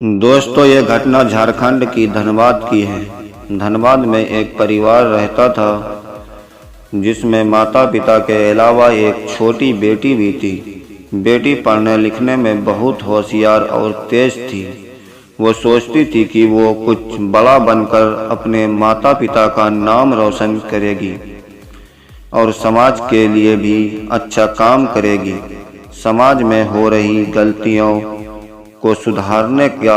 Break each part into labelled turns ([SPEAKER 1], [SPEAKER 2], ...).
[SPEAKER 1] दोस्तों, ये घटना झारखंड की धनबाद की है। धनबाद में एक परिवार रहता था जिसमें माता पिता के अलावा एक छोटी बेटी भी थी। बेटी पढ़ने लिखने में बहुत होशियार और तेज थी। वो सोचती थी कि वो कुछ बड़ा बनकर अपने माता पिता का नाम रोशन करेगी और समाज के लिए भी अच्छा काम करेगी। समाज में हो रही गलतियों को सुधारने का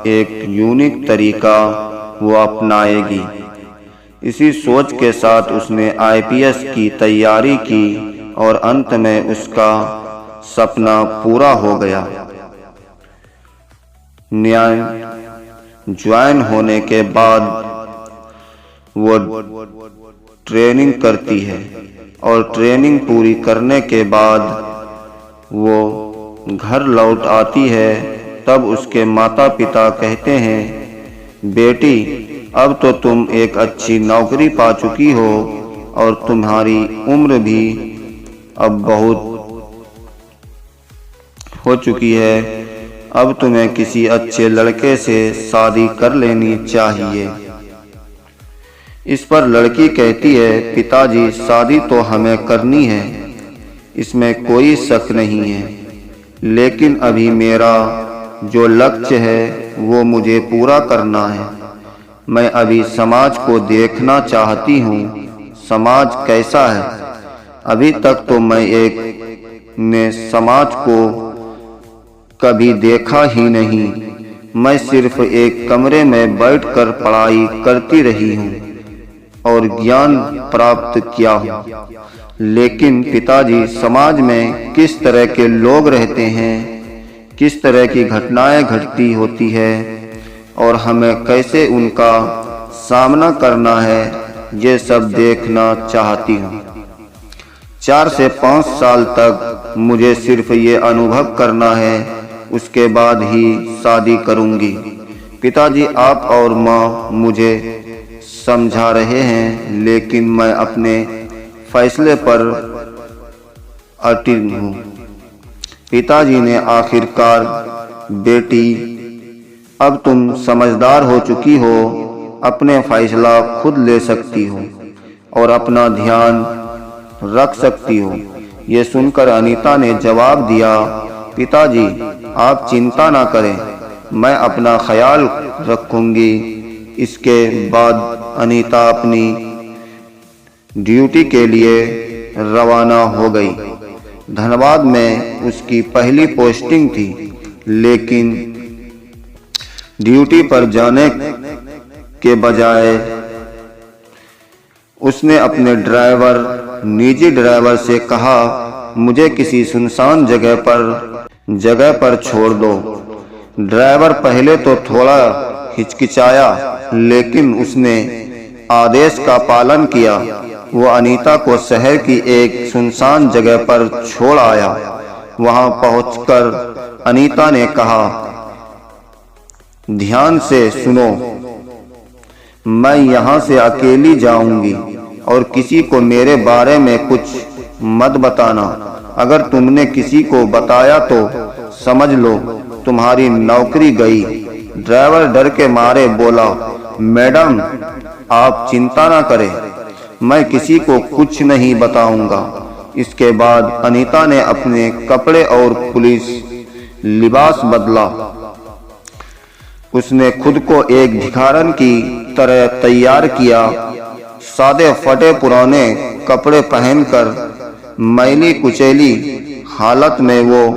[SPEAKER 1] एक यूनिक तरीका वो अपनाएगी। इसी सोच के साथ उसने आईपीएस की तैयारी की और अंत में उसका सपना पूरा हो गया। न्याय ज्वाइन होने के बाद वो ट्रेनिंग करती है और ट्रेनिंग पूरी करने के बाद वो घर लौट आती है। तब उसके माता पिता कहते हैं, बेटी अब तो तुम एक अच्छी नौकरी पा चुकी हो और तुम्हारी उम्र भी अब बहुत हो चुकी है। अब तुम्हें किसी अच्छे लड़के से शादी कर लेनी चाहिए। इस पर लड़की कहती है, पिताजी शादी तो हमें करनी है, इसमें कोई शक नहीं है, लेकिन अभी मेरा जो लक्ष्य है वो मुझे पूरा करना है। मैं अभी समाज को देखना चाहती हूँ, समाज कैसा है। अभी तक तो मैं एक ने समाज को कभी देखा ही नहीं। मैं सिर्फ एक कमरे में बैठकर पढ़ाई करती रही हूँ और ज्ञान प्राप्त किया हूँ। लेकिन पिताजी, समाज में किस तरह के लोग रहते हैं, किस तरह की घटनाएं घटती होती है और हमें कैसे उनका सामना करना है, ये सब देखना चाहती हूँ। 4 से 5 साल तक मुझे सिर्फ ये अनुभव करना है, उसके बाद ही शादी करूँगी। पिताजी, आप और माँ मुझे समझा रहे हैं, लेकिन मैं अपने फैसले पर अडिग हूँ। पिताजी ने आखिरकार, बेटी अब तुम समझदार हो चुकी हो, अपने फैसला खुद ले सकती हो और अपना ध्यान रख सकती हो। ये सुनकर अनीता ने जवाब दिया, पिताजी आप चिंता ना करें, मैं अपना ख्याल रखूंगी। इसके बाद अनीता अपनी ड्यूटी के लिए रवाना हो गई। धनबाद में उसकी पहली पोस्टिंग थी, लेकिन ड्यूटी पर जाने के बजाय उसने अपने निजी ड्राइवर से कहा, मुझे किसी सुनसान जगह पर छोड़ दो। ड्राइवर पहले तो थोड़ा हिचकिचाया, लेकिन उसने आदेश का पालन किया। वो अनीता को शहर की एक सुनसान जगह पर छोड़ आया। वहां पहुंचकर अनीता ने कहा, ध्यान से सुनो, मैं यहां से अकेली जाऊंगी और किसी को मेरे बारे में कुछ मत बताना। अगर तुमने किसी को बताया तो समझ लो तुम्हारी नौकरी गई। ड्राइवर डर के मारे बोला, मैडम आप चिंता ना करें, मैं किसी को कुछ नहीं बताऊंगा। इसके बाद अनीता ने अपने कपड़े और पुलिस लिबास बदला। उसने खुद को एक भिखारन की तरह तैयार किया। सादे फटे पुराने कपड़े पहनकर मैली कुचैली हालत में वो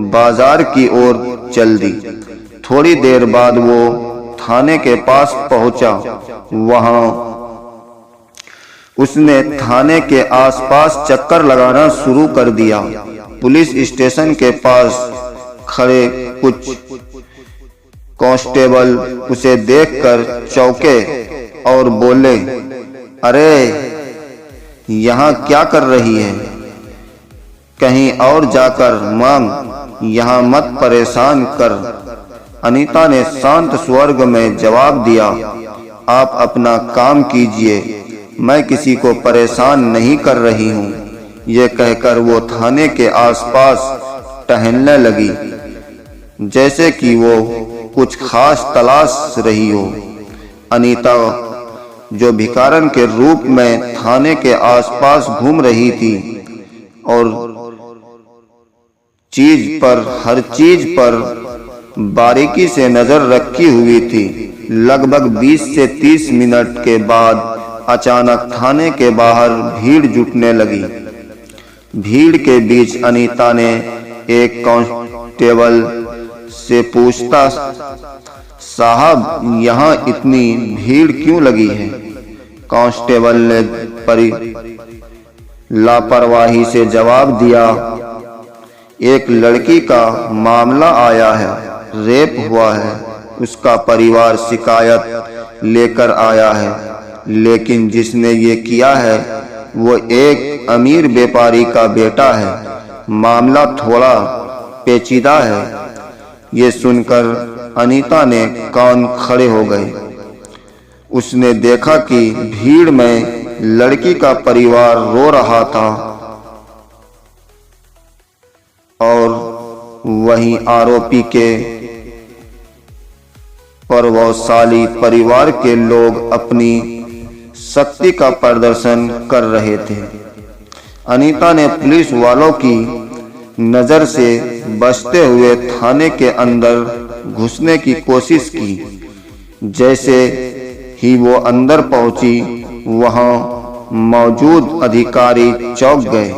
[SPEAKER 1] बाजार की ओर चल दी। थोड़ी देर बाद वो थाने के पास पहुंचा। वहां उसने थाने के आसपास चक्कर लगाना शुरू कर दिया। पुलिस स्टेशन के पास खड़े कुछ कांस्टेबल उसे देखकर चौंके और बोले, अरे यहाँ क्या कर रही है, कहीं और जाकर मांग, यहाँ मत परेशान कर। अनीता ने शांत स्वर में जवाब दिया, आप अपना काम कीजिए, मैं किसी को परेशान नहीं कर रही हूँ। ये कहकर वो थाने के आसपास टहलने लगी, जैसे कि वो कुछ खास तलाश रही हो। अनीता, जो भिखारन के रूप में थाने के आसपास घूम रही थी और हर चीज पर बारीकी से नजर रखी हुई थी, लगभग 20 से 30 मिनट के बाद अचानक थाने के बाहर भीड़ जुटने लगी। भीड़ के बीच अनीता ने एक कांस्टेबल से पूछता, साहब, यहाँ इतनी भीड़ क्यों लगी है? कांस्टेबल ने लापरवाही से जवाब दिया, एक लड़की का मामला आया है, रेप हुआ है, उसका परिवार शिकायत लेकर आया है, लेकिन जिसने ये किया है वो एक अमीर व्यापारी का बेटा है। मामला थोड़ा पेचीदा है। ये सुनकर अनीता ने कान खड़े हो गए। उसने देखा कि भीड़ में लड़की का परिवार रो रहा था और वहीं आरोपी के प्रभावशाली परिवार के लोग अपनी शक्ति का प्रदर्शन कर रहे थे। अनीता ने पुलिस वालों की नजर से बचते हुए थाने के अंदर घुसने की कोशिश की। जैसे ही वो अंदर पहुंची, वहां मौजूद अधिकारी चौंक गए।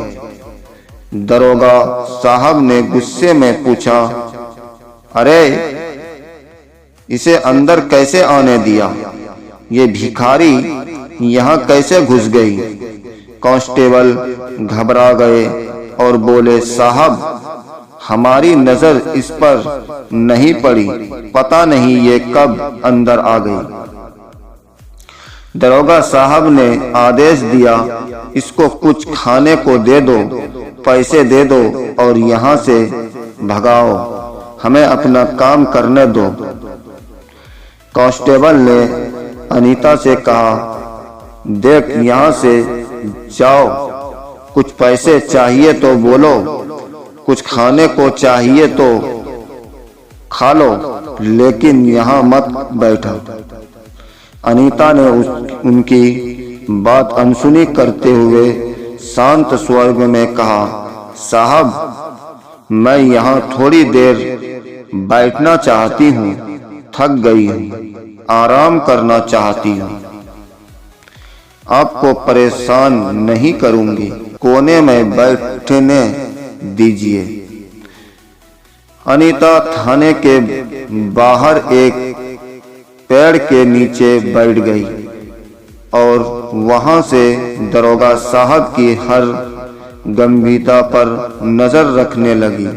[SPEAKER 1] दरोगा साहब ने गुस्से में पूछा, अरे, इसे अंदर कैसे आने दिया? ये भिखारी यहाँ कैसे घुस गई? कांस्टेबल घबरा गए और बोले, साहब, हमारी नजर इस पर नहीं पड़ी, पता नहीं ये कब अंदर आ गई। दरोगा साहब ने आदेश दिया, इसको कुछ खाने को दे दो, पैसे दे दो और यहाँ से भगाओ, हमें अपना काम करने दो। कांस्टेबल ने अनीता से कहा, देख, यहाँ से जाओ, कुछ पैसे चाहिए तो बोलो, कुछ खाने को चाहिए तो खा लो, लेकिन यहाँ मत बैठो। अनीता ने उनकी बात अनसुनी करते हुए शांत स्वर में कहा, साहब, मैं यहाँ थोड़ी देर बैठना चाहती हूँ, थक गई हूँ, आराम करना चाहती हूँ। आपको परेशान नहीं करूंगी, कोने में बैठने दीजिए। अनीता थाने के बाहर एक पेड़ के नीचे बैठ गई और वहां से दरोगा साहब की हर गंभीरता पर नजर रखने लगी।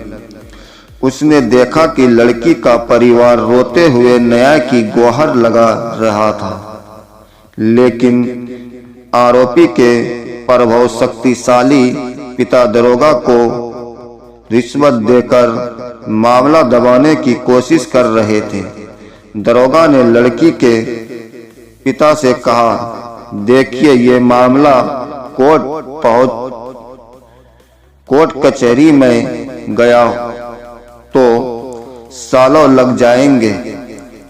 [SPEAKER 1] उसने देखा कि लड़की का परिवार रोते हुए न्याय की गुहार लगा रहा था, लेकिन आरोपी के प्रभाव शक्तिशाली पिता दरोगा को रिश्वत देकर मामला दबाने की कोशिश कर रहे थे। दरोगा ने लड़की के पिता से कहा, देखिए, ये मामला कोर्ट कचहरी में गया तो सालों लग जाएंगे,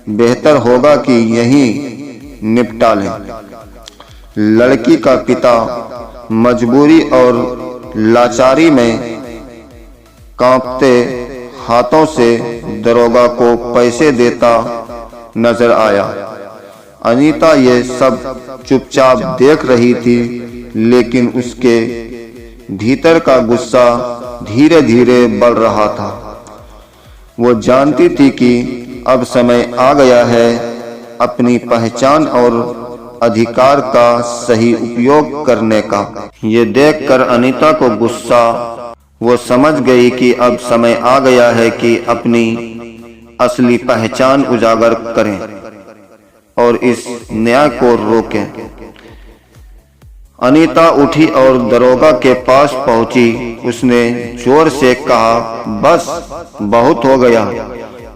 [SPEAKER 1] बेहतर होगा कि यहीं निपटा लें। लड़की का पिता मजबूरी और लाचारी में कांपते हाथों से दरोगा को पैसे देता नजर आया। अनीता ये सब चुपचाप देख रही थी, लेकिन उसके भीतर का गुस्सा धीरे धीरे बढ़ रहा था। वो जानती थी कि अब समय आ गया है अपनी पहचान और अधिकार का सही उपयोग करने का। ये देखकर अनीता को गुस्सा, वो समझ गई कि अब समय आ गया है कि अपनी असली पहचान उजागर करें और इस न्याय को रोकें। अनीता उठी और दरोगा के पास पहुंची। उसने जोर से कहा, बस बहुत हो गया,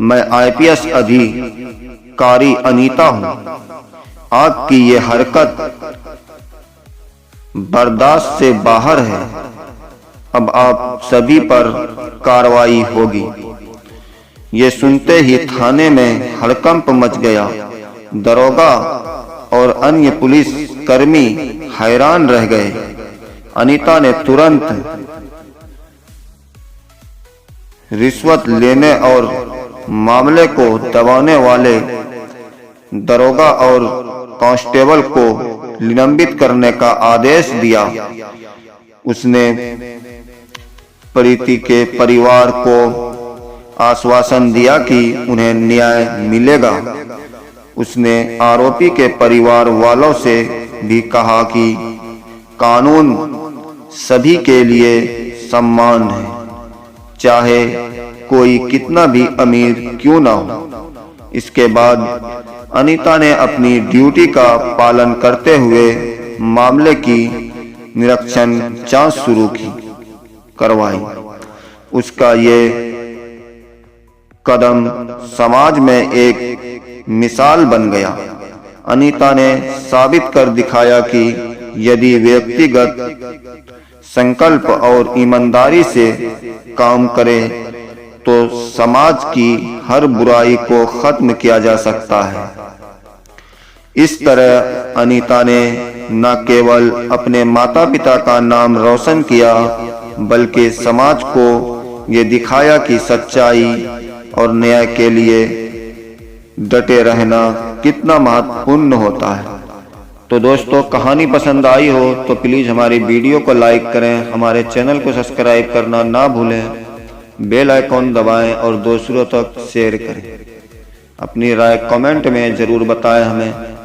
[SPEAKER 1] मैं आईपीएस अधिकारी अनीता हूं। आपकी ये हरकत बर्दाश्त से बाहर है, अब आप सभी पर कार्रवाई होगी। ये सुनते ही थाने में हड़कंप मच गया। दरोगा और अन्य पुलिस कर्मी हैरान रह गए। अनीता ने तुरंत रिश्वत लेने और मामले को दबाने वाले दरोगा और कांस्टेबल को निलंबित करने का आदेश दिया। उसने प्रीति के परिवार को आश्वासन दिया कि उन्हें न्याय मिलेगा। उसने आरोपी के परिवार वालों से भी कहा कि कानून सभी के लिए समान है, चाहे कोई कितना भी अमीर क्यों ना हो। इसके बाद अनीता ने अपनी ड्यूटी का पालन करते हुए मामले की निरीक्षण जांच शुरू करवाई। उसका ये कदम समाज में एक मिसाल बन गया। अनीता ने साबित कर दिखाया कि यदि व्यक्तिगत संकल्प और ईमानदारी से काम करे तो समाज की हर बुराई को खत्म किया जा सकता है। इस तरह अनीता ने न केवल अपने माता पिता का नाम रोशन किया, बल्कि समाज को ये दिखाया कि सच्चाई और न्याय के लिए डटे रहना कितना महत्वपूर्ण होता है। तो दोस्तों, कहानी पसंद आई हो तो प्लीज़ हमारी वीडियो को लाइक करें, हमारे चैनल को सब्सक्राइब करना ना भूलें, बेल आइकॉन दबाएं और दूसरों तक शेयर करें। अपनी राय कमेंट में ज़रूर बताएं हमें।